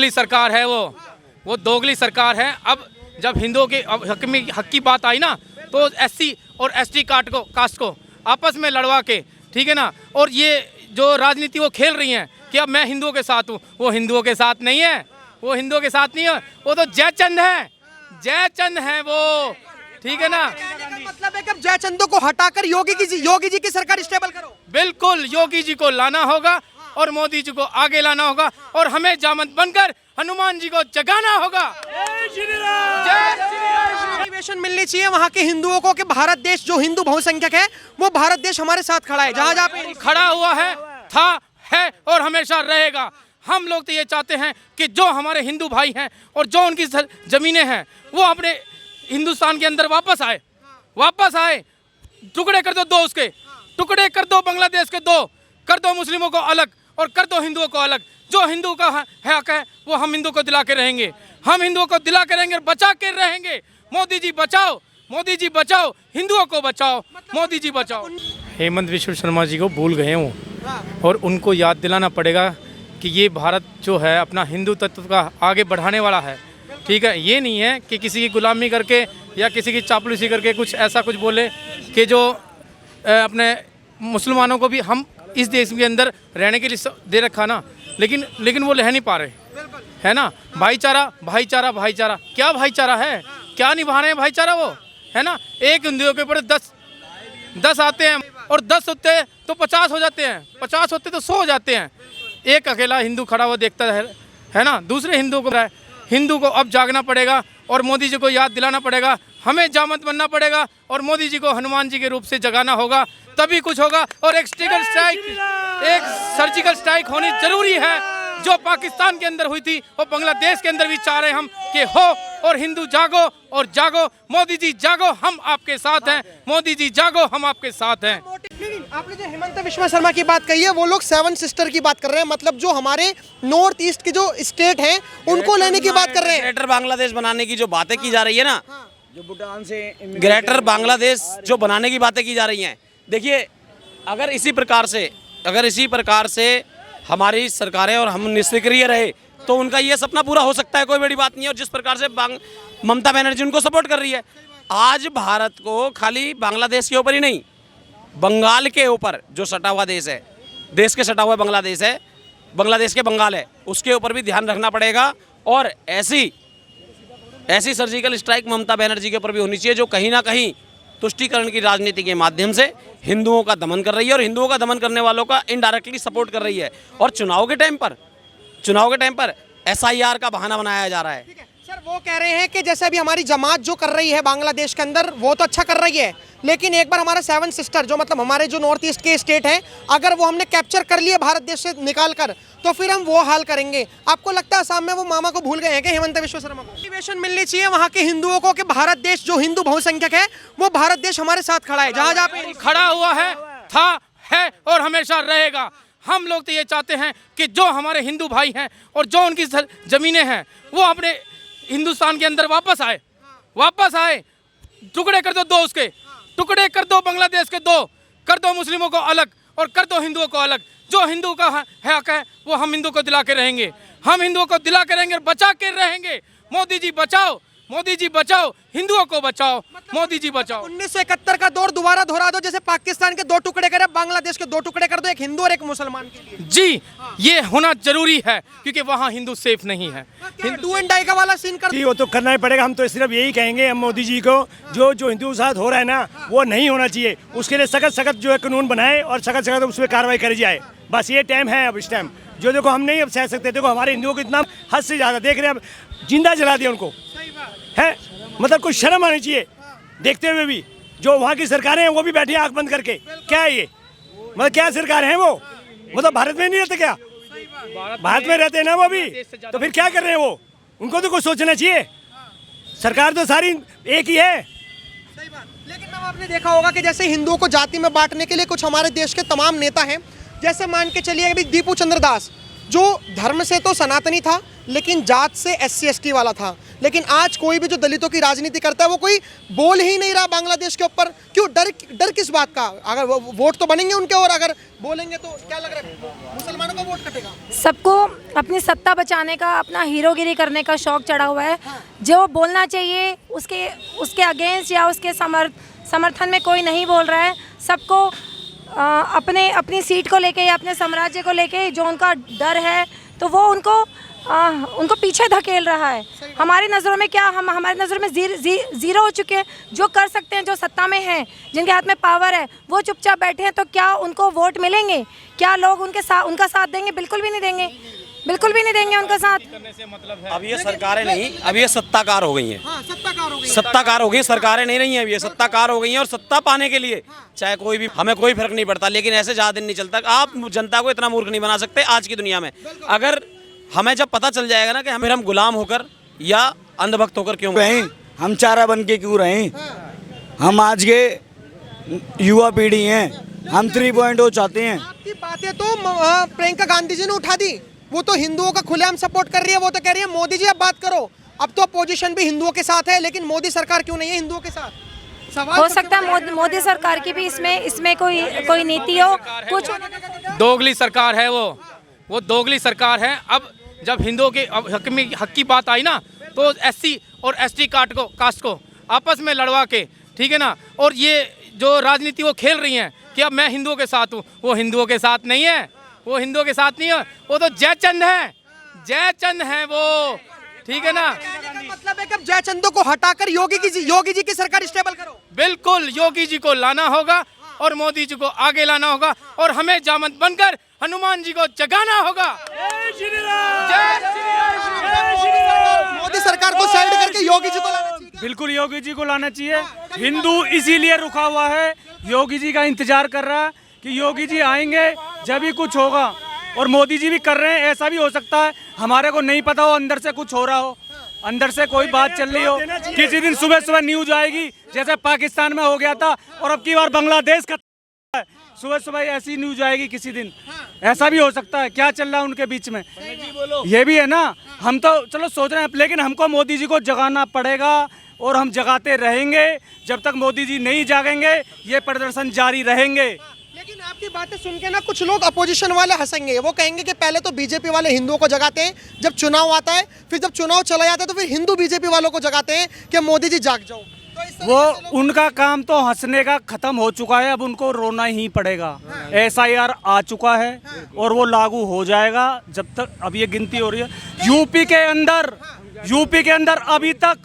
दोगली सरकार है वो दोगली सरकार है। अब जब हिंदुओं के हक की बात आई ना, तो एससी और एसटी कास्ट को आपस में लड़वा के, ठीक है ना, और ये जो राजनीति वो खेल रही हैं कि अब मैं हिंदुओं के साथ हूँ, वो हिंदुओं के साथ नहीं है, वो हिंदुओं के साथ नहीं है, वो तो जयचंद है वो, ठीक है ना। मतलब है कि अब जयचंदों को हटाकर योगी जी की सरकार स्टेबल करो। बिल्कुल, योगी जी को लाना होगा और मोदी जी को आगे लाना होगा और हमें जामत बनकर हनुमान जी को जगाना होगा। मोटिवेशन मिलनी चाहिए वहाँ के हिंदुओं को कि भारत देश जो हिंदू बहुसंख्यक है वो भारत देश हमारे साथ खड़ा है, जहाँ पे खड़ा हुआ है, है और हमेशा रहेगा। हम लोग तो ये चाहते हैं कि जो हमारे हिंदू भाई हैं और जो उनकी जमीनें हैं वो अपने हिंदुस्तान के अंदर वापस आए। टुकड़े कर दो उसके, टुकड़े कर दो बांग्लादेश के, कर दो मुस्लिमों को अलग और कर दो हिंदुओं को अलग। जो हिंदू का हक है वो हम हिंदू को दिला के रहेंगे, हम हिंदुओं को दिला के रहेंगे, बचा के रहेंगे। मोदी जी बचाओ, हिंदुओं को बचाओ, मोदी जी बचाओ। हेमंत विश्व शर्मा जी को भूल गए वो, और उनको याद दिलाना पड़ेगा कि ये भारत जो है अपना हिंदू तत्व का आगे बढ़ाने वाला है, ठीक है। ये नहीं है कि किसी की गुलामी करके या किसी की चापलूसी करके कुछ ऐसा कुछ बोले कि जो अपने मुसलमानों को भी हम इस देश के अंदर रहने के लिए दे रखा ना, लेकिन वो रह नहीं पा रहे, है ना। भाईचारा क्या भाईचारा है, क्या निभा रहे हैं भाईचारा वो, है ना। एक हिंदुओं के ऊपर 10 आते हैं और 10 होते तो 50 हो जाते हैं, 50 होते तो 100 हो जाते हैं। एक अकेला हिंदू खड़ा हुआ देखता है ना, दूसरे हिंदू को अब जागना पड़ेगा और मोदी जी को याद दिलाना पड़ेगा, हमें जामत बनना पड़ेगा और मोदी जी को हनुमान जी के रूप से जगाना होगा, तभी कुछ होगा। और एक सर्जिकल स्ट्राइक होनी जरूरी है, जो पाकिस्तान के अंदर हुई थी और बांग्लादेश के अंदर भी चाह रहे हम कि हो। और हिंदू जागो, मोदी जी जागो, हम आपके साथ हैं, मोदी जी जागो, हम आपके साथ हैं। आपने जो हेमंत विश्व शर्मा की बात कही है, वो लोग 7 सिस्टर की बात कर रहे हैं, मतलब जो हमारे नॉर्थ ईस्ट के जो स्टेट हैं उनको लेने की बात कर रहे हैं। ग्रेटर बांग्लादेश बनाने की जो बातें की जा रही है ना, जो भूटान से ग्रेटर बांग्लादेश जो बनाने की बातें की जा रही हैं, देखिए अगर इसी प्रकार से हमारी सरकारें और हम निष्क्रिय रहे तो उनका ये सपना पूरा हो सकता है, कोई बड़ी बात नहीं है। और जिस प्रकार से ममता बनर्जी उनको सपोर्ट कर रही है, आज भारत को खाली बांग्लादेश के ऊपर ही नहीं, बंगाल के ऊपर जो सटा हुआ देश के सटा हुआ बांग्लादेश है, बांग्लादेश के बंगाल है, उसके ऊपर भी ध्यान रखना पड़ेगा। और ऐसी सर्जिकल स्ट्राइक ममता बनर्जी के ऊपर भी होनी चाहिए, जो कहीं ना कहीं तुष्टीकरण की राजनीति के माध्यम से हिंदुओं का दमन कर रही है और हिंदुओं का दमन करने वालों का इनडायरेक्टली सपोर्ट कर रही है। और चुनाव के टाइम पर SIR का बहाना बनाया जा रहा है। सर वो कह रहे हैं कि जैसे अभी हमारी जमात जो कर रही है बांग्लादेश के अंदर, वो तो अच्छा कर रही है, लेकिन एक बार हमारा 7 सिस्टर जो मतलब हमारे जो नॉर्थ ईस्ट के स्टेट हैं, अगर वो हमने कैप्चर कर लिए भारत देश से निकाल कर, तो फिर हम वो हाल करेंगे। आपको लगता है असम में वो मामा को भूल गए हैं कि हेमंत विश्व शर्मा को? मोटिवेशन मिलनी चाहिए वहाँ के हिंदुओं को कि भारत देश जो हिंदू बहुसंख्यक है वो भारत देश हमारे साथ खड़ा है, जहाँ पे खड़ा हुआ है और हमेशा रहेगा। हम लोग तो ये चाहते हैं कि जो हमारे हिंदू भाई हैं और जो उनकी जमीनें हैं वो अपने हिंदुस्तान के अंदर वापस आए। टुकड़े कर दो उसके, टुकड़े कर दो बांग्लादेश के, कर दो मुस्लिमों को अलग और कर दो हिंदुओं को अलग। जो हिंदू का हक है वो हम हिंदू को दिला के रहेंगे, हम हिंदुओं को दिला के रहेंगे, बचा के रहेंगे। मोदी जी बचाओ, हिंदुओं को बचाओ, मोदी जी बचाओ। 1971 का दौर दोबारा दोहरा दो, जैसे पाकिस्तान के 2 टुकड़े करे, बांग्लादेश के 2 टुकड़े कर दो, एक हिंदू और एक मुसलमान के लिए। जी ये होना जरूरी है, क्योंकि वहाँ हिंदू सेफ नहीं है। डू एंड डाई का वाला सीन कर वो तो करना ही पड़ेगा। हम तो सिर्फ यही कहेंगे हम मोदी जी को, जो हिंदू के साथ हो रहा है ना, वो नहीं होना चाहिए। उसके लिए सख्त जो है कानून बनाए और सख्त उस पर कार्रवाई करी जाए। बस ये टाइम है अब, इस टाइम जो देखो हम नहीं अब सह सकते। देखो हमारे हिंदुओं को इतना हद से ज़्यादा देख रहे हैं, अब जिंदा जला दिया उनको, है मतलब कुछ शर्म आनी चाहिए देखते हुए भी। जो वहाँ की सरकारें हैं वो भी बैठी आंख बंद करके, क्या है ये, मतलब क्या सरकार है वो, मतलब भारत में नहीं रहते क्या? भारत में रहते हैं ना वो भी, तो फिर क्या कर रहे हैं वो? उनको तो कुछ सोचना चाहिए। सरकार तो सारी एक ही है। सही बात। लेकिन अब आपने देखा होगा कि जैसे हिंदुओं को जाति में बांटने के लिए कुछ हमारे देश के तमाम नेता हैं, जैसे मान के चलिए अभी दीपू चंद्र दास, जो धर्म से तो सनातनी था लेकिन जात से SC/ST वाला था। लेकिन आज कोई भी जो दलितों की राजनीति करता है वो कोई बोल ही नहीं रहा बांग्लादेश के ऊपर। क्यों? डर किस बात का? अगर वो वोट तो बनेंगे उनके, और अगर बोलेंगे तो क्या लग रहा है मुसलमानों का वोट कटेगा? सबको अपनी सत्ता बचाने का, अपना हीरोगिरी करने का शौक चढ़ा हुआ है। जो बोलना चाहिए उसके अगेंस्ट या उसके समर्थन में कोई नहीं बोल रहा है। सबको अपनी सीट को लेके या अपने साम्राज्य को लेके जो उनका डर है तो वो उनको पीछे धकेल रहा है। हमारी नज़रों में क्या, हमारी नज़रों में ज़ीरो हो चुके हैं। जो कर सकते हैं, जो सत्ता में हैं, जिनके हाथ में पावर है, वो चुपचाप बैठे हैं। तो क्या उनको वोट मिलेंगे? क्या लोग उनका साथ देंगे? बिल्कुल भी नहीं देंगे, बिल्कुल भी नहीं देंगे उनका साथ। अब ये सरकारें नहीं, अब ये सत्ताकार हो गई हैं। हाँ, सत्ताकार हो गई, सत्ताकार हो गई, सरकारें नहीं रही हैं, अब ये सत्ताकार हो गई हैं। और सत्ता पाने के लिए चाहे कोई भी, हमें कोई फर्क नहीं पड़ता, लेकिन ऐसे ज़्यादा दिन नहीं चलता। आप जनता को इतना मूर्ख नहीं बना सकते आज की दुनिया में। अगर हमें जब पता चल जाएगा ना कि हम गुलाम होकर या अंधभक्त होकर क्यों रहें, हम चारा बन के क्यों रहें? हम आज के युवा पीढ़ी हैं, हम 3.0 चाहते हैं। आपकी बातें तो प्रियंका गांधी जी ने उठा दी। वो तो हिंदुओं का खुलेआम सपोर्ट कर रही है। वो तो कह रही है मोदी जी अब बात करो। अब तो अपोजिशन भी हिंदुओं के साथ है, लेकिन मोदी सरकार क्यों नहीं है हिंदुओं के साथ? हो सकता है मोदी सरकार की भी इसमें कोई नीति हो। कुछ दोगली सरकार है वो दोगली सरकार है। अब जब हिंदुओं के हक की बात आई ना, तो SC और ST कास्ट को आपस में लड़वा के, ठीक है ना, और ये जो राजनीति वो खेल रही हैं कि अब मैं हिंदुओं के साथ हूँ, वो हिंदुओं के साथ नहीं है। वो हिंदुओं के साथ नहीं है, वो तो जयचंद है वो, ठीक है ना। मतलब है कि अब जयचंदों को हटाकर योगी जी की सरकार स्टेबल करो। बिल्कुल, योगी जी को लाना होगा और मोदी जी को आगे लाना होगा, और हमें जामत बनकर हनुमान जी को जगाना होगा। मोदी सरकार को साइड करके योगी जी को लाना चाहिए। बिल्कुल योगी जी को लाना चाहिए। हिंदू इसीलिए रुका हुआ है, योगी जी का इंतजार कर रहा है कि योगी जी आएंगे जब ही कुछ होगा। और मोदी जी भी कर रहे हैं। ऐसा भी हो सकता है हमारे को नहीं पता हो, अंदर से कुछ हो रहा हो, अंदर से कोई बात चल रही हो। किसी दिन सुबह सुबह न्यूज आएगी जैसे पाकिस्तान में हो गया था, और अब की बार बांग्लादेश का सुबह सुबह ऐसी न्यूज आएगी किसी दिन। ऐसा भी हो सकता है। क्या चल रहा है उनके बीच में, ये भी है ना। हम तो चलो सोच रहे हैं, लेकिन हमको मोदी जी को जगाना पड़ेगा, और हम जगाते रहेंगे जब तक मोदी जी नहीं जागेंगे। ये प्रदर्शन जारी रहेंगे। लेकिन आपकी बातें सुन के ना कुछ लोग अपोजिशन वाले हंसेंगे। वो कहेंगे कि पहले तो बीजेपी वाले हिंदुओं को जगाते हैं, जब चुनाव आता है, फिर जब चुनाव चला जाता है तो फिर हिंदू बीजेपी वालों को जगाते हैं कि मोदी जी जाग जाओ। तो वो उनका काम तो हंसने का खत्म हो चुका है, अब उनको रोना ही पड़ेगा। SIR आ चुका है और वो लागू हो जाएगा जब तक। अब ये गिनती हो रही है यूपी के अंदर अभी तक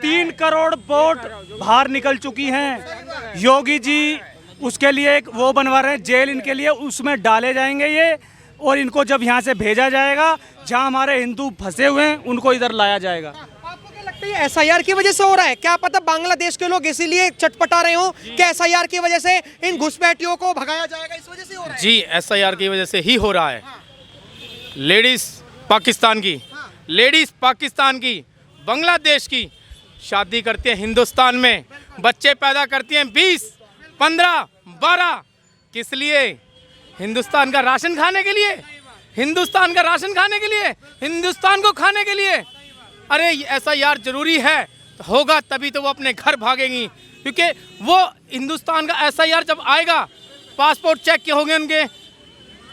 3 करोड़ वोट बाहर निकल चुकी हैं। योगी जी उसके लिए एक वो बनवा रहे हैं, जेल इनके लिए, उसमें डाले जाएंगे ये, और इनको जब यहाँ से भेजा जाएगा, जहाँ हमारे हिंदू फंसे हुए हैं उनको इधर लाया जाएगा। आपको क्या लगता है SIR की वजह से हो रहा है? क्या पता बांग्लादेश के लोग इसीलिए चटपटा रहे हो कि SIR की वजह से इन घुसपैठियों को भगाया जाएगा, इस वजह से हो रहा है? जी, SIR की वजह से ही हो रहा है। लेडीज पाकिस्तान की बांग्लादेश की शादी करती हैं हिंदुस्तान में, बच्चे पैदा करती हैं 20, 15, 12। किस लिए? हिंदुस्तान का राशन खाने के लिए, हिंदुस्तान को खाने के लिए। अरे SIR जरूरी है, तो होगा तभी तो वो अपने घर भागेंगी, क्योंकि वो हिंदुस्तान का SIR जब आएगा, पासपोर्ट चेक के होंगे उनके,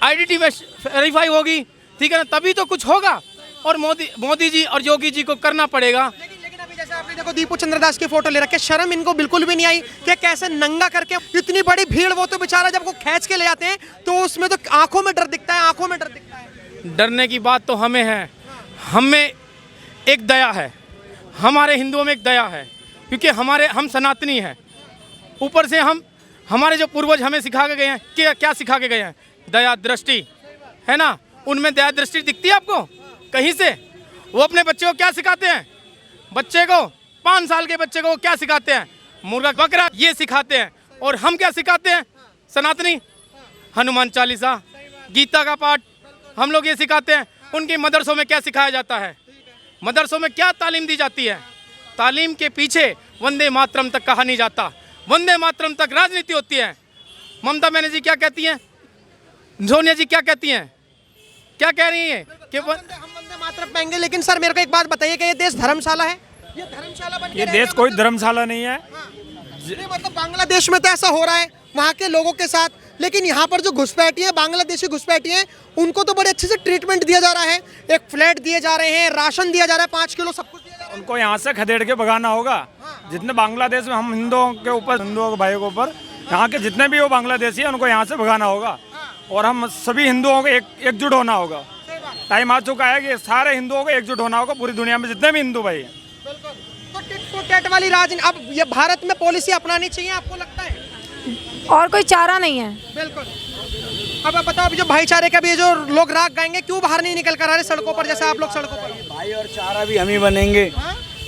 आइडेंटिटी वेरीफाई होगी, ठीक है ना, तभी तो कुछ होगा। और मोदी जी और योगी जी को करना पड़ेगा। लेकिन अभी जैसे आपने देखो दीपू चंद्रदास की फोटो ले रखी है, शर्म इनको बिल्कुल भी नहीं आई कि कैसे नंगा करके इतनी बड़ी भीड़, वो तो बेचारा जब वो खींच के ले जाते हैं तो उसमें तो आंखों में डर दिखता है, डरने की बात तो हमें है, हमें एक दया है, हमारे हिंदुओं में एक दया है, क्योंकि हम सनातनी हैं। ऊपर से हमारे जो पूर्वज हमें सिखा के गए हैं, क्या सिखा के गए हैं? दया दृष्टि, है ना। उनमें दया दृष्टि दिखती है आपको कहीं से? वो अपने बच्चे को क्या सिखाते हैं? बच्चे को 5 साल के बच्चे को क्या सिखाते हैं? मुर्गा बकरा ये सिखाते हैं। और हम क्या सिखाते हैं सनातनी? हनुमान चालीसा, गीता का पाठ, हम लोग ये सिखाते हैं। उनके मदरसों में क्या सिखाया जाता है? मदरसों में क्या तालीम दी जाती है? तालीम के पीछे वंदे मातरम तक कहा नहीं जाता, वंदे मातरम तक राजनीति होती है। ममता बनर्जी क्या कहती हैं? सोनिया जी क्या कहती हैं? क्या कह रही हैं कि हम वंदे मातरम पाएंगे, लेकिन सर मेरे को एक बात बताइए कि ये देश धर्मशाला है? ये धर्मशाला बन के ये रहेगा? देश कोई धर्मशाला नहीं है। नहीं, मतलब बांग्लादेश में तो ऐसा हो रहा है वहाँ के लोगों के साथ, लेकिन यहाँ पर जो घुसपैठी है, बांग्लादेशी घुसपैठी है, उनको तो बड़े अच्छे से ट्रीटमेंट दिया जा रहा है, एक फ्लैट दिए जा रहे हैं, राशन दिया जा रहा है, 5 किलो सब कुछ दिया जा रहा है। उनको यहाँ से खदेड़ के भगाना होगा। जितने बांग्लादेश में हम हिंदुओं के ऊपर, हिंदुओं के भाइयों के ऊपर, यहाँ के जितने भी वो बांग्लादेशी हैं उनको यहाँ से भगाना होगा और हम सभी हिंदुओं को एकजुट होना होगा। टाइम आ चुका है कि सारे हिंदुओं को एकजुट होना होगा, पूरी दुनिया में जितने भी हिंदू भाई हैं। बिल्कुल। तो टिट फॉर टैट वाली राजनीति अब ये भारत में पॉलिसी अपनानी चाहिए, आपको लगता है? और कोई चारा नहीं है। बिल्कुल। अब आप बताओ, अभी जो भाईचारे का भी जो लोग राग गाएंगे, क्यों बाहर नहीं निकल कर आ रहे सड़कों पर, जैसे आप लोग सड़कों पर? भाई और चारा भी हम ही बनेंगे,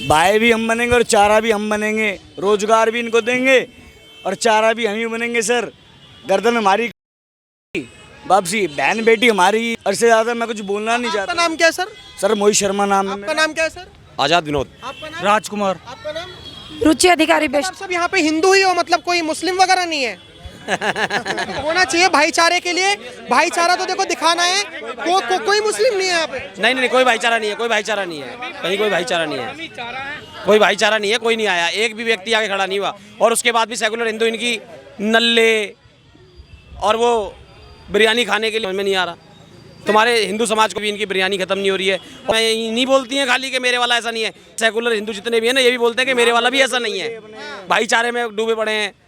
भाई भी हम बनेंगे और चारा भी हम बनेंगे, रोजगार भी इनको देंगे और चारा भी हम ही बनेंगे सर। गर्दन हमारी, वापसी बहन बेटी हमारी, और से ज्यादा मैं कुछ बोलना नहीं आपका चाहता। नाम क्या है सर? सर मोहित शर्मा नाम है आपका नाम क्या है सर? आज़ाद विनोद। आपका नाम? राजकुमार। आपका नाम? रुचि अधिकारी आप बेस्ट। सब यहाँ पे हिंदू ही हो, मतलब कोई मुस्लिम वगैरह नहीं है? होना चाहिए भाईचारे के लिए, भाईचारा तो देखो दिखाना है। कोई मुस्लिम नहीं है यहाँ पे? नहीं नहीं, कोई भाईचारा नहीं है, कोई भाईचारा नहीं है, कहीं कोई भाईचारा नहीं है, कोई भाईचारा नहीं है, कोई नहीं आया, एक भी व्यक्ति आगे खड़ा नहीं हुआ। और उसके बाद भी सेकुलर हिंदू इनकी नल्ले और वो बिरयानी खाने के लिए समझ में नहीं आ रहा। तुम्हारे हिंदू समाज को भी इनकी बिरयानी खत्म नहीं हो रही है। और ये नहीं बोलती हैं खाली कि मेरे वाला ऐसा नहीं है, सेकुलर हिंदू जितने भी हैं ना, ये भी बोलते हैं कि मेरे वाला भी ऐसा नहीं है। भाईचारे में डूबे पड़े हैं,